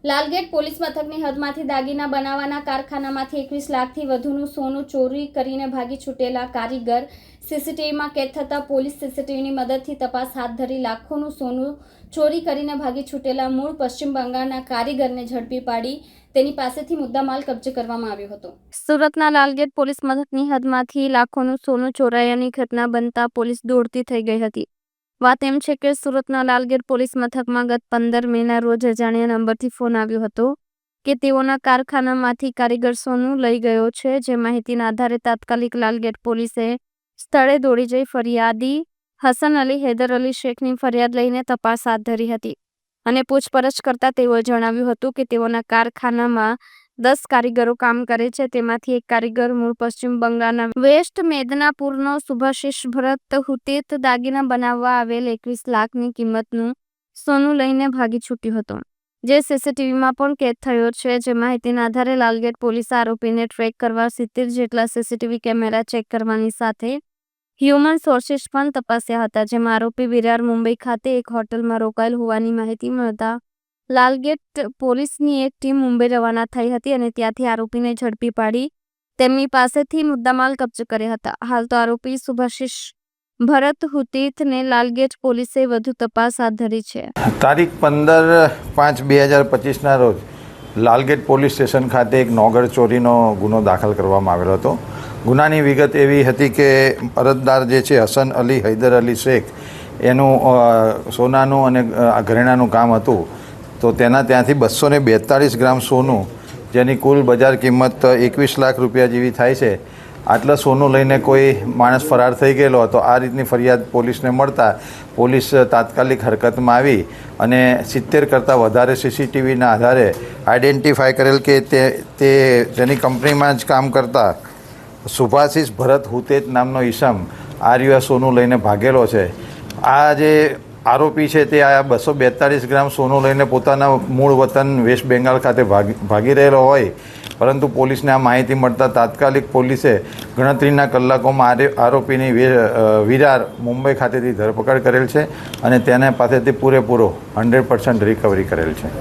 Lalgate police મથકની હદમાંથી દાગીના બનાવવાના કારખાનામાંથી 21 લાખથી વધુનું સોનું ચોરી કરીને ભાગી છૂટેલા કારીગર સીસીટીવીમાં કેદ થતા પોલીસ સીસીટીવીની મદદથી તપાસ હાથ ધરી લાખોનું સોનું ચોરી કરીને ભાગી છૂટેલા મૂળ પશ્ચિમ બંગાળના કારીગરને ઝડપી પાડી તેની પાસેથી મુદ્દામાલ કબજે કરવામાં આવ્યો હતો। સુરતના લાલગેટ પોલીસ મથકની હદમાંથી લાખોનું સોનું ચોરાયાની ઘટના બનતા પોલીસ દોડતી થઈ ગઈ હતી। વાત એમ છે કે સુરતના લાલગેટ પોલીસ મથકમાં ગત 15 મેના રોજ અજાણ્યા નંબરથી ફોન આવ્યો હતો કે તેઓના કારખાનામાંથી કારીગર સોનું લઈ ગયો છે। જે માહિતીના આધારે તાત્કાલિક લાલગેટ પોલીસે સ્થળે દોડી જઈ ફરિયાદી હસન અલી હૈદર અલી શેખની ફરિયાદ લઈને તપાસ હાથ ધરી હતી અને પૂછપરછ કરતા તેઓએ જણાવ્યું હતું કે તેઓના કારખાનામાં 10 કારીગરો કામ કરે છે। તેમાંથી એક કારીગર મૂળ પશ્ચિમ બંગાળના વેસ્ટ મેદનાપુરનો સુભાશિષ ભરત હુતેત દાગીના બનાવવા આવેલ 21 લાખની કિંમતનું સોનું લઈને ભાગી છૂટ્યો હતો, જે સીસીટીવીમાં પણ કેદ થયો છે। જે માહિતીના આધારે લાલગેટ પોલીસે આરોપીને ટ્રેક કરવા 70 જેટલા સીસીટીવી કેમેરા ચેક કરવાની સાથે હ્યુમન સોર્સિસ પણ તપાસ્યા હતા, જેમાં આરોપી વિરાર મુંબઈ ખાતે એક હોટલમાં રોકાયેલ હોવાની માહિતી મળતા લાલગેટ પોલીસની એક ટીમ મુંબઈ રવાના થઈ હતી અને ત્યાંથી આરોપીને ઝડપી પાડી તેમની પાસેથી મુદ્દામાલ કબજે કર્યા હતા। હાલ તો આરોપી સુભાશિષ ભરત હુતેતને લાલગેટ પોલીસે વધુ તપાસ હાથ ધરી છે। તારીખ 15/5/2025ના રોજ લાલગેટ પોલીસ સ્ટેશન ખાતે એક નોગર ચોરીનો ગુનો દાખલ કરવામાં આવેલો હતો। ગુનાની વિગત એવી હતી કે અરજદાર જે છે હસન અલી હૈદર અલી શેખ એનું સોનાનું અને ઘરેણાનું કામ હતું, તો તેના ત્યાંથી 242 ગ્રામ સોનું, જેની કુલ બજાર કિંમત 21 લાખ રૂપિયા જેવી થાય છે, આટલા સોનું લઈને કોઈ માણસ ફરાર થઈ ગયેલો હતો। આ રીતની ફરિયાદ પોલીસને મળતા પોલીસ તાત્કાલિક હરકતમાં આવી અને 70 કરતાં વધારે સીસીટીવીના આધારે આઈડેન્ટિફાય કરેલ કે તે જેની કંપનીમાં જ કામ કરતા સુભાશિષ ભરત હુતેત નામનો ઈસમ આ રહ્યો સોનું લઈને ભાગેલો છે। આ જે આરોપી છે તે આ 242 ગ્રામ સોનું લઈને પોતાના મૂળ વતન વેસ્ટ બેંગાલ ખાતે ભાગી રહેલો હોય, પરંતુ પોલીસને આ માહિતી મળતા તાત્કાલિક પોલીસે ગણતરીના કલાકોમાં આરોપીની વિરાર મુંબઈ ખાતેથી ધરપકડ કરેલ છે અને તેના પાસેથી પૂરેપૂરો 100% રિકવરી કરેલ છે।